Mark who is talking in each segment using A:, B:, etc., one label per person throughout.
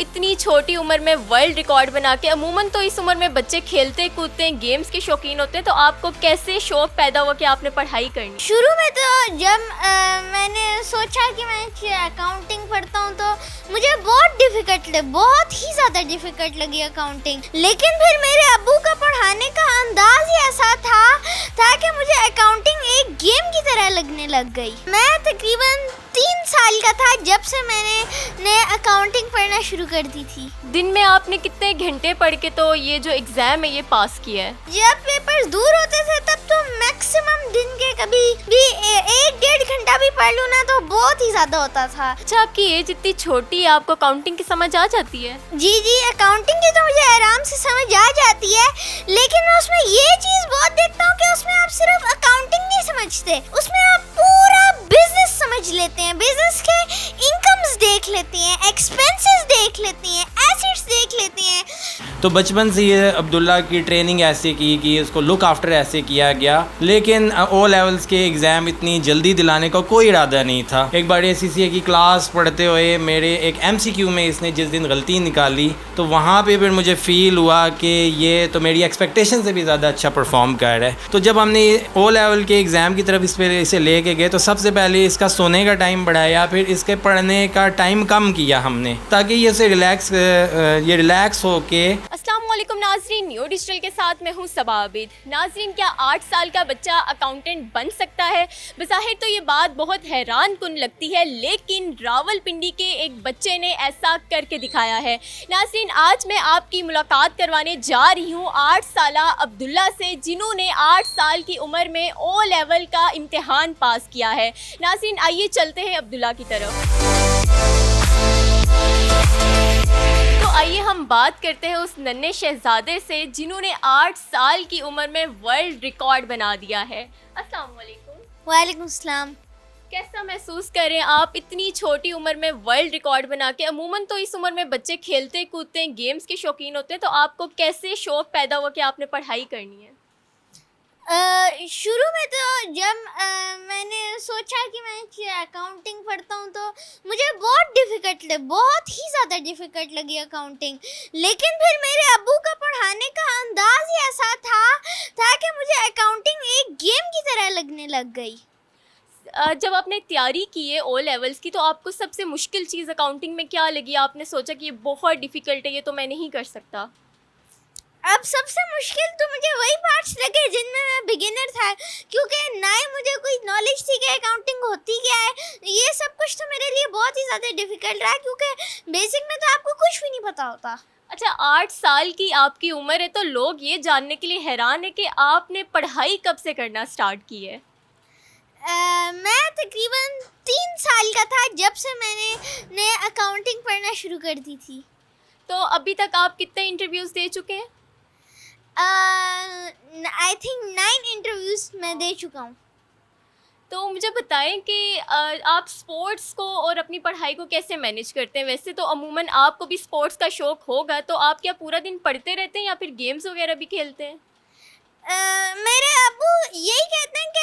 A: اتنی چھوٹی عمر میں ورلڈ ریکارڈ بنا کے، عموماً تو اس عمر میں بچے کھیلتے کودتے ہیں، گیمز کے شوقین ہوتے ہیں، تو آپ کو کیسے شوق پیدا ہوا کہ آپ نے پڑھائی کرنی؟
B: شروع میں تو جب میں نے سوچا کہ میں اکاؤنٹنگ پڑھتا ہوں تو مجھے بہت ہی زیادہ ڈیفیکلٹ لگی اکاؤنٹنگ، لیکن پھر میرے ابو کا پڑھانے کا انداز ہی ایسا تھا کہ مجھے اکاؤنٹنگ ایک گیم کی طرح لگنے لگ گئی۔ میں تقریباً 3 سال کا تھا جب سے میں نے اکاؤنٹنگ پڑھنا شروع کر دی تھی۔
A: دن میں آپ نے کتنے گھنٹے پڑھ کے تو یہ جو ایگزام ہے یہ پاس کیا ہے؟
B: جب پیپر دور ہوتے تھے تب تو میکسیمم دن کے کبھی بھی 1-1.5 گھنٹہ بھی پڑھ لوں نا تو بہت ہی زیادہ ہوتا تھا۔
A: اچھا، آپ کی ایج اتنی چھوٹی ہے، آپ کو اکاؤنٹنگ کی سمجھ آ جاتی ہے؟
B: جی اکاؤنٹنگ کی تو مجھے آرام سے سمجھ آ جاتی ہے، لیکن میں اس میں یہ چیز بہت دیکھتا ہوں کہ اس میں آپ صرف اکاؤنٹنگ نہیں سمجھتے، اس میں آپ پورا بزنس سمجھ لیتے ہیں، بزنس کے انکمز دیکھ لیتے ہیں، ایکسپینسز دیکھ لیتے ہیں، ایسیٹس دیکھ لیتے ہیں۔
C: تو بچپن سے یہ عبداللہ کی ٹریننگ ایسے کی کہ اس کو لک آفٹر ایسے کیا گیا، لیکن او لیولز کے ایگزام اتنی جلدی دلانے کا کوئی ارادہ نہیں تھا۔ ایک بار سی سی اے کی کلاس پڑھتے ہوئے میرے ایک ایم سی کیو میں اس نے جس دن غلطی نکالی تو وہاں پہ پھر مجھے فیل ہوا کہ یہ تو میری ایکسپیکٹیشن سے بھی زیادہ اچھا پرفارم کر رہا ہے۔ تو جب ہم نے او لیول کے ایگزام کی طرف اسے لے کے گئے تو سب سے پہلے اس کا سونے کا ٹائم بڑھایا، پھر اس کے پڑھنے کا ٹائم کم کیا ہم نے، تاکہ یہ اسے ریلیکس ہو کے۔
A: السلام علیکم ناظرین، نیو ڈیجیٹل کے ساتھ میں ہوں صبا عابد۔ ناظرین، کیا 8 سال کا بچہ اکاؤنٹنٹ بن سکتا ہے؟ بظاہر تو یہ بات بہت حیران کن لگتی ہے، لیکن راول پنڈی کے ایک بچے نے ایسا کر کے دکھایا ہے۔ ناظرین، آج میں آپ کی ملاقات کروانے جا رہی ہوں 8 سالہ عبداللہ سے، جنہوں نے 8 سال کی عمر میں او لیول کا امتحان پاس کیا ہے۔ ناظرین، آئیے چلتے ہیں عبداللہ کی طرف۔ تو آئیے ہم بات کرتے ہیں اس ننھے شہزادے سے جنہوں نے 8 سال کی عمر میں ورلڈ ریکارڈ بنا دیا ہے۔ السلام علیکم۔
B: وعلیکم السلام۔
A: کیسا محسوس کر رہے ہیں آپ اتنی چھوٹی عمر میں ورلڈ ریکارڈ بنا کے؟ عموماً تو اس عمر میں بچے کھیلتے کودتے ہیں، گیمز کے شوقین ہوتے ہیں، تو آپ کو کیسے شوق پیدا ہوا کہ آپ نے پڑھائی کرنی ہے؟
B: شروع میں تو جب میں نے سوچا کہ میں اکاؤنٹنگ پڑھتا ہوں تو مجھے بہت ہی زیادہ ڈیفیکلٹ لگی اکاؤنٹنگ، لیکن پھر میرے ابو کا پڑھانے کا انداز ہی ایسا تھا کہ مجھے اکاؤنٹنگ ایک گیم کی طرح لگنے لگ گئی۔
A: جب آپ نے تیاری کی ہے او لیولز کی تو آپ کو سب سے مشکل چیز اکاؤنٹنگ میں کیا لگی؟ آپ نے سوچا کہ یہ بہت ڈیفیکلٹ ہے، یہ تو میں نہیں کر سکتا۔
B: اب سب سے مشکل تو مجھے وہی پارٹس لگے جن میں بگنر تھا، کیونکہ نہ ہی مجھے کوئی نالج تھی کہ اکاؤنٹنگ ہوتی کیا ہے۔ یہ سب کچھ تو میرے لیے بہت ہی زیادہ ڈیفیکلٹ رہا، کیونکہ بیسک میں تو آپ کو کچھ بھی نہیں پتہ ہوتا۔
A: اچھا، 8 سال کی آپ کی عمر ہے تو لوگ یہ جاننے کے لیے حیران ہے کہ آپ نے پڑھائی کب سے کرنا سٹارٹ کی ہے؟
B: میں تقریباً 3 سال کا تھا جب سے میں نے اکاؤنٹنگ پڑھنا شروع کر دی تھی۔
A: تو ابھی تک آپ کتنے انٹرویوز دے چکے ہیں؟
B: آئی تھنک 9 انٹرویوز میں دے چکا ہوں۔
A: تو مجھے بتائیں کہ آپ سپورٹس کو اور اپنی پڑھائی کو کیسے مینیج کرتے ہیں؟ ویسے تو عموماً آپ کو بھی سپورٹس کا شوق ہوگا، تو آپ کیا پورا دن پڑھتے رہتے ہیں یا پھر گیمز وغیرہ بھی کھیلتے ہیں؟
B: میرے ابو یہی کہتے ہیں کہ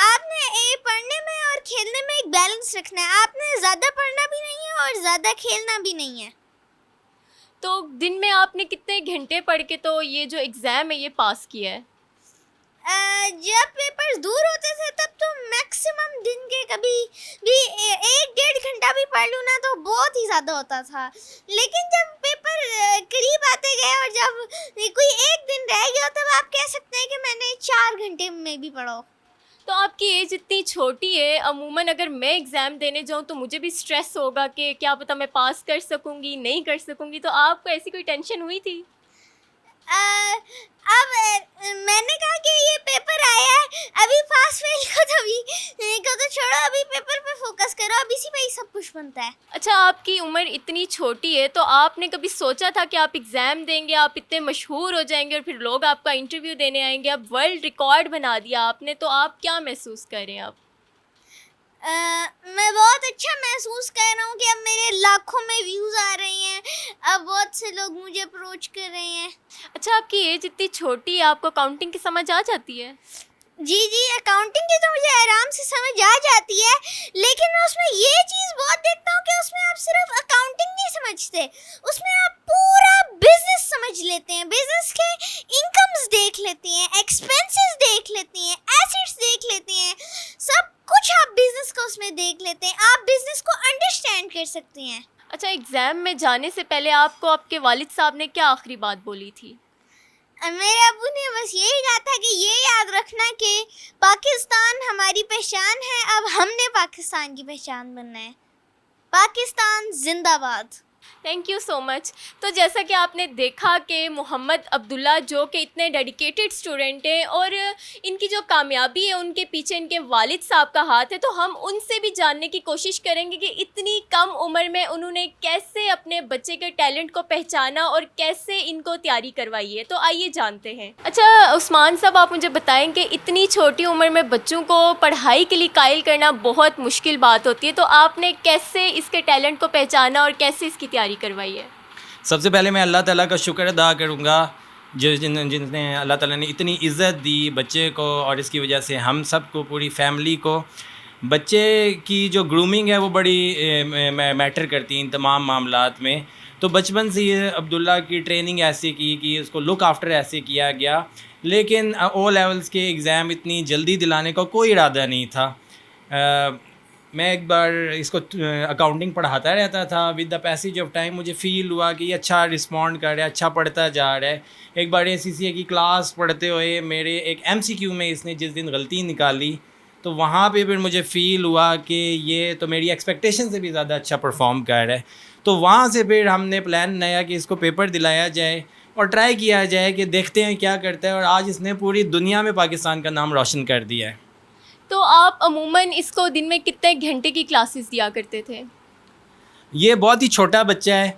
B: آپ نے پڑھنے میں اور کھیلنے میں ایک بیلنس رکھنا ہے، آپ نے زیادہ پڑھنا بھی نہیں ہے اور زیادہ کھیلنا بھی نہیں ہے۔
A: تو دن میں آپ نے کتنے گھنٹے پڑھ کے تو یہ جو ایگزام ہے یہ پاس کیا ہے؟
B: جب پیپر دور ہوتے تھے تب تو میکسیمم دن کے کبھی بھی 1-1.5 گھنٹہ بھی پڑھ لوں نا تو بہت ہی زیادہ ہوتا تھا، لیکن جب پیپر قریب آتے گئے اور جب کوئی ایک دن رہ گیا تب آپ کہہ سکتے ہیں کہ میں نے 4 گھنٹے میں بھی پڑھا۔
A: تو آپ کی ایج اتنی چھوٹی ہے، عموماً اگر میں ایگزام دینے جاؤں تو مجھے بھی اسٹریس ہوگا کہ کیا پتہ میں پاس کر سکوں گی نہیں کر سکوں گی، تو آپ کو ایسی کوئی ٹینشن ہوئی تھی؟
B: اب میں نے کہا کہ یہ پیپر آیا ہے، ابھی پاس فیل کو تو چھوڑو، ابھی پیپر پہ فوکس کرو، اب اسی پہ ہی سب کچھ بنتا ہے۔
A: اچھا، آپ کی عمر اتنی چھوٹی ہے تو آپ نے کبھی سوچا تھا کہ آپ ایگزام دیں گے، آپ اتنے مشہور ہو جائیں گے اور پھر لوگ آپ کا انٹرویو دینے آئیں گے، اب ورلڈ ریکارڈ بنا دیا آپ نے، تو آپ کیا محسوس کر رہے ہیں اب؟
B: میں بہت اچھا محسوس کر رہا ہوں کہ اب میرے لاکھوں میں ویوز آ رہے ہیں، اب بہت سے لوگ مجھے اپروچ کر رہے ہیں۔
A: اچھا، آپ کی ایج اتنی چھوٹی ہے، آپ کو اکاؤنٹنگ کی سمجھ آ جاتی ہے؟
B: جی اکاؤنٹنگ کی تو مجھے آرام سے سمجھ آ جاتی ہے، لیکن میں اس میں یہ چیز بہت دیکھتا ہوں کہ اس میں آپ صرف اکاؤنٹنگ نہیں سمجھتے، اس میں آپ پورا بزنس سمجھ لیتے ہیں، بزنس کے انکمز دیکھ لیتی ہیں، ایکسپینسز دیکھ لیتی ہیں، ایسیٹس دیکھ لیتی ہیں، سب کچھ آپ بزنس کو اس میں دیکھ لیتے ہیں، آپ بزنس کو انڈرسٹینڈ کر سکتی ہیں۔
A: اچھا، ایگزام میں جانے سے پہلے آپ کو آپ کے والد صاحب نے کیا آخری بات بولی تھی؟
B: میرے ابو نے بس یہی کہا تھا کہ یہ یاد رکھنا کہ پاکستان ہماری پہچان ہے، اب ہم نے پاکستان کی پہچان بننا ہے۔ پاکستان زندہ باد۔
A: تھینک یو سو مچ۔ تو جیسا کہ آپ نے دیکھا کہ محمد عبداللہ جو کہ اتنے ڈیڈیکیٹڈ اسٹوڈنٹ ہیں اور ان کی جو کامیابی ہے ان کے پیچھے ان کے والد صاحب کا ہاتھ ہے، تو ہم ان سے بھی جاننے کی کوشش کریں گے کہ اتنی کم عمر میں انہوں نے کیسے اپنے بچے کے ٹیلنٹ کو پہچانا اور کیسے ان کو تیاری کروائی ہے۔ تو آئیے جانتے ہیں۔ اچھا عثمان صاحب، آپ مجھے بتائیں کہ اتنی چھوٹی عمر میں بچوں کو پڑھائی کے لیے قائل کرنا بہت مشکل بات ہوتی ہے، تو آپ نے کیسے اس کے ٹیلنٹ کو پہچانا اور کیسے اس کی تیاری کروائی ہے؟
C: سب سے پہلے میں اللہ تعالیٰ کا شکر ادا کروں گا جن نے اللہ تعالیٰ نے اتنی عزت دی بچے کو، اور اس کی وجہ سے ہم سب کو، پوری فیملی کو، بچے کی جو گرومنگ ہے وہ بڑی میٹر کرتی ہیں ان تمام معاملات میں۔ تو بچپن سے یہ عبداللہ کی ٹریننگ ایسے کی کہ اس کو لک آفٹر ایسے کیا گیا، لیکن او لیولز کے ایگزام اتنی جلدی دلانے کا کوئی ارادہ نہیں تھا۔ میں ایک بار اس کو اکاؤنٹنگ پڑھاتا رہتا تھا، with the passage of time مجھے فیل ہوا کہ یہ اچھا رسپونڈ کر رہا ہے، اچھا پڑھتا جا رہا ہے۔ ایک بار ACCA کی کلاس پڑھتے ہوئے میرے ایک MCQ میں اس نے جس دن غلطی نکالی، تو وہاں پہ پھر مجھے فیل ہوا کہ یہ تو میری ایکسپیکٹیشن سے بھی زیادہ اچھا پرفارم کر رہا ہے۔ تو وہاں سے پھر ہم نے پلان بنایا کہ اس کو پیپر دلایا جائے اور ٹرائی کیا جائے کہ دیکھتے ہیں کیا کرتا ہے، اور آج اس نے پوری دنیا میں پاکستان کا نام روشن کر دیا ہے۔
A: تو آپ عموماً اس کو دن میں کتنے گھنٹے کی کلاسز دیا کرتے تھے؟
C: یہ بہت ہی چھوٹا بچہ ہے،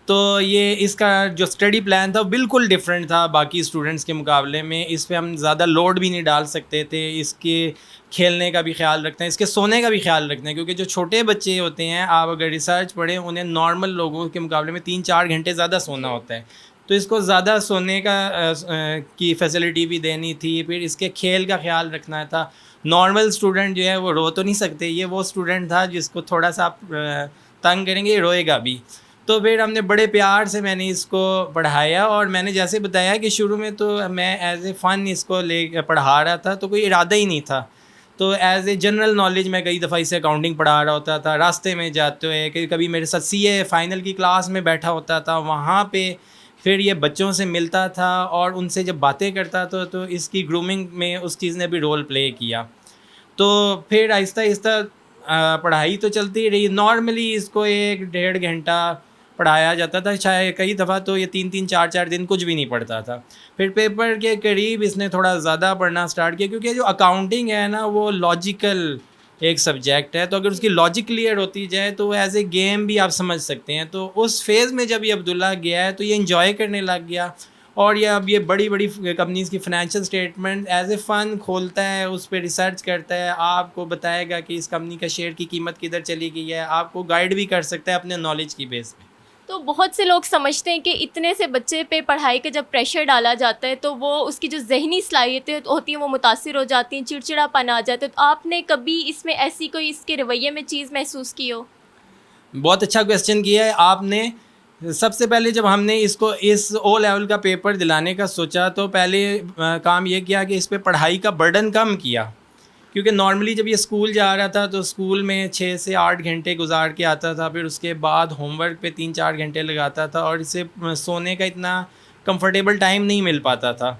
C: تو یہ اس کا جو اسٹڈی پلان تھا وہ بالکل ڈفرینٹ تھا باقی اسٹوڈنٹس کے مقابلے میں۔ اس پہ ہم زیادہ لوڈ بھی نہیں ڈال سکتے تھے، اس کے کھیلنے کا بھی خیال رکھتے ہیں، اس کے سونے کا بھی خیال رکھتے ہیں، کیونکہ جو چھوٹے بچے ہوتے ہیں آپ اگر ریسرچ پڑھیں انہیں نارمل لوگوں کے مقابلے میں 3-4 گھنٹے زیادہ سونا ہوتا ہے، تو اس کو زیادہ سونے کی فیسلٹی بھی دینی تھی، پھر اس کے کھیل کا خیال رکھنا تھا۔ نارمل اسٹوڈنٹ جو ہے وہ رو تو نہیں سکتے، یہ وہ اسٹوڈنٹ تھا جس کو تھوڑا سا آپ تنگ کریں گے یہ روئے گا بھی۔ تو پھر ہم نے بڑے پیار سے میں نے اس کو پڑھایا، اور میں نے جیسے بتایا کہ شروع میں تو میں ایز اے فن اس کو پڑھا رہا تھا، تو کوئی ارادہ ہی نہیں تھا، تو ایز اے جنرل نالج میں کئی دفعہ اسے اکاؤنٹنگ پڑھا رہا ہوتا تھا، راستے میں جاتے ہوئے کبھی میرے ساتھ CA فائنل کی کلاس میں بیٹھا ہوتا تھا، وہاں پہ پھر یہ بچوں سے ملتا تھا اور ان سے جب باتیں کرتا تھا تو اس کی گرومنگ میں اس چیز نے بھی رول پلے کیا۔ تو پھر آہستہ آہستہ پڑھائی تو چلتی رہی، نارملی اس کو 1-1.5 گھنٹہ پڑھایا جاتا تھا، شاید کئی دفعہ تو یہ 3-4 دن کچھ بھی نہیں پڑھتا تھا۔ پھر پیپر کے قریب اس نے تھوڑا زیادہ پڑھنا سٹارٹ کیا، کیونکہ جو اکاؤنٹنگ ہے نا وہ لاجیکل ایک سبجیکٹ ہے، تو اگر اس کی لاجک کلیئر ہوتی جائے تو وہ ایز اے گیم بھی آپ سمجھ سکتے ہیں۔ تو اس فیز میں جب یہ عبداللہ گیا ہے تو یہ انجوائے کرنے لگ گیا، اور یہ اب یہ بڑی بڑی کمپنیز کی فائنینشیل اسٹیٹمنٹ ایز اے فن کھولتا ہے، اس پہ ریسرچ کرتا ہے، آپ کو بتائے گا کہ اس کمپنی کا شیئر کی قیمت کدھر چلی گئی ہے، آپ کو گائیڈ بھی کر سکتا ہے اپنے نالج کی بیس پہ۔
A: تو بہت سے لوگ سمجھتے ہیں کہ اتنے سے بچے پہ پڑھائی کا جب پریشر ڈالا جاتا ہے تو وہ اس کی جو ذہنی صلاحیتیں ہوتی ہیں وہ متاثر ہو جاتی ہیں، چڑچڑا پن آ جاتا ہے۔ تو آپ نے کبھی اس میں ایسی کوئی اس کے رویے میں چیز محسوس کی ہو؟
C: بہت اچھا کویسچن کیا ہے آپ نے۔ سب سے پہلے جب ہم نے اس کو اس او لیول کا پیپر دلانے کا سوچا تو پہلے کام یہ کیا کہ اس پہ پڑھائی کا برڈن کم کیا، کیونکہ نارملی جب یہ اسکول جا رہا تھا تو اسکول میں 6 سے 8 گھنٹے گزار کے آتا تھا، پھر اس کے بعد ہوم ورک پہ 3-4 گھنٹے لگاتا تھا، اور اسے سونے کا اتنا کمفرٹیبل ٹائم نہیں مل پاتا تھا۔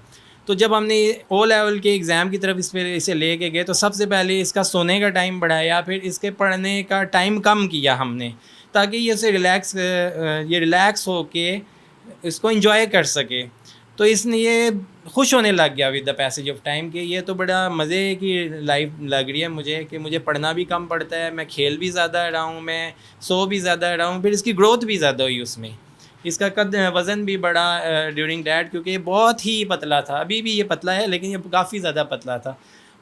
C: تو جب ہم نے او لیول کے ایگزام کی طرف اسے لے کے گئے تو سب سے پہلے اس کا سونے کا ٹائم بڑھایا، پھر اس کے پڑھنے کا ٹائم کم کیا ہم نے، تاکہ یہ اسے ریلیکس ہو کے اس کو انجوائے کر سکے۔ تو اس نے یہ خوش ہونے لگ گیا with the passage of time کہ یہ تو بڑا مزے کی لائف لگ رہی ہے مجھے، کہ مجھے پڑھنا بھی کم پڑتا ہے، میں کھیل بھی زیادہ رہا ہوں، میں سو بھی زیادہ رہا ہوں، پھر اس کی گروتھ بھی زیادہ ہوئی، اس میں اس کا وزن بھی بڑا ڈیورنگ دیٹ، کیونکہ یہ بہت ہی پتلا تھا، ابھی بھی یہ پتلا ہے لیکن یہ کافی زیادہ پتلا تھا۔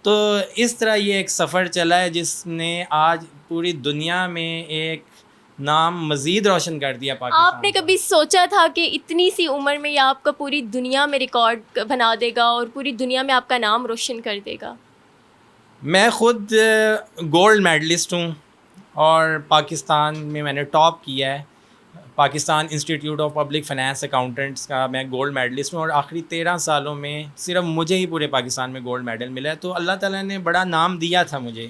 C: تو اس طرح یہ ایک سفر چلا ہے جس نے آج پوری دنیا میں ایک نام مزید روشن کر دیا پاکستان۔
A: آپ نے کبھی سوچا تھا کہ اتنی سی عمر میں یہ آپ کا پوری دنیا میں ریکارڈ بنا دے گا اور پوری دنیا میں آپ کا نام روشن کر دے گا؟
C: میں خود گولڈ میڈلسٹ ہوں اور پاکستان میں نے ٹاپ کیا ہے. Pakistan institute of public finance accountants کا میں گولڈ میڈلسٹ ہوں اور آخری 13 سالوں میں صرف مجھے ہی پورے پاکستان میں گولڈ میڈل ملا ہے. تو اللہ تعالیٰ نے بڑا نام دیا تھا مجھے,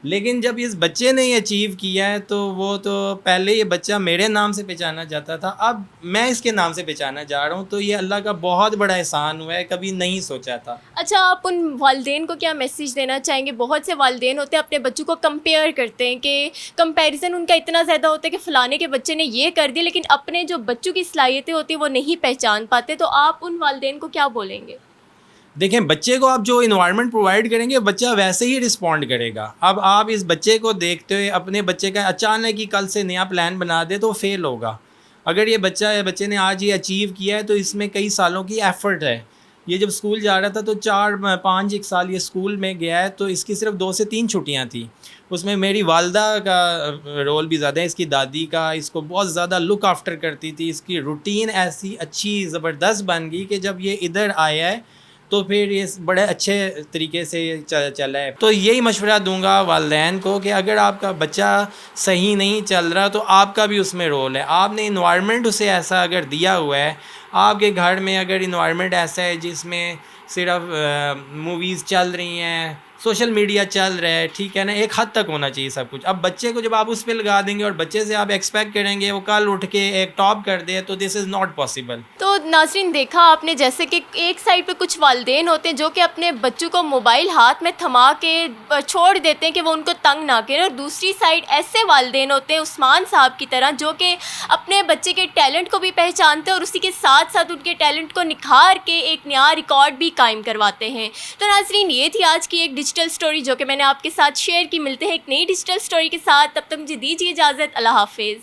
C: لیکن جب اس بچے نے یہ اچیو کیا ہے تو وہ تو پہلے یہ بچہ میرے نام سے پہچانا جاتا تھا, اب میں اس کے نام سے پہچانا جا رہا ہوں. تو یہ اللہ کا بہت بڑا احسان ہوا ہے, کبھی نہیں سوچا تھا.
A: اچھا, آپ ان والدین کو کیا میسیج دینا چاہیں گے؟ بہت سے والدین ہوتے ہیں اپنے بچوں کو کمپیئر کرتے ہیں کہ کمپیریزن ان کا اتنا زیادہ ہوتا ہے کہ فلانے کے بچے نے یہ کر دیا, لیکن اپنے جو بچوں کی صلاحیتیں ہوتی ہیں وہ نہیں پہچان پاتے. تو آپ ان والدین کو کیا بولیں گے؟
C: دیکھیں, بچے کو آپ جو انوائرمنٹ پرووائڈ کریں گے بچہ ویسے ہی رسپونڈ کرے گا. اب آپ اس بچے کو دیکھتے ہوئے اپنے بچے کا اچانک ہی کل سے نیا پلان بنا دے تو فیل ہوگا. اگر یہ بچے نے آج یہ اچیو کیا ہے تو اس میں کئی سالوں کی ایفرٹ ہے. یہ جب اسکول جا رہا تھا تو 4-5 سال یہ اسکول میں گیا ہے, تو اس کی صرف 2 سے 3 چھٹیاں تھیں. اس میں میری والدہ کا رول بھی زیادہ ہے, اس کی دادی کا, اس کو بہت زیادہ لک آفٹر کرتی تھی. اس کی روٹین ایسی اچھی زبردست بن گئی کہ جب یہ ادھر آیا ہے تو پھر یہ بڑے اچھے طریقے سے چلا ہے. تو یہی مشورہ دوں گا والدین کو کہ اگر آپ کا بچہ صحیح نہیں چل رہا تو آپ کا بھی اس میں رول ہے. آپ نے انوائرمنٹ اسے ایسا اگر دیا ہوا ہے, آپ کے گھر میں اگر انوائرمنٹ ایسا ہے جس میں صرف موویز چل رہی ہیں, سوشل میڈیا چل رہا ہے, ٹھیک ہے نا, ایک حد تک ہونا چاہیے سب کچھ. اب بچے کو جب آپ اس پہ لگا دیں گے اور بچے سے آپ ایکسپیکٹ کریں گے وہ کل اٹھ کے ایک ٹاپ کر دے, تو دس از ناٹ پاسبل.
A: تو ناظرین, دیکھا آپ نے جیسے کہ ایک سائڈ پہ کچھ والدین ہوتے ہیں جو کہ اپنے بچوں کو موبائل ہاتھ میں تھما کے چھوڑ دیتے ہیں کہ وہ ان کو تنگ نہ کریں, اور دوسری سائڈ ایسے والدین ہوتے ہیں عثمان صاحب کی طرح جو کہ اپنے بچے کے ٹیلنٹ کو بھی پہچانتے ہیں اور اسی کے ساتھ ساتھ ان کے ٹیلنٹ کو نکھار کے ایک نیا ریکارڈ بھی قائم کرواتے ہیں. تو ناظرین, یہ تھی آج کی ایک ڈیجیٹل سٹوری جو کہ میں نے آپ کے ساتھ شیئر کی. ملتے ہیں ایک نئی ڈیجیٹل سٹوری کے ساتھ, تب تک مجھے دیجیے اجازت. اللہ حافظ.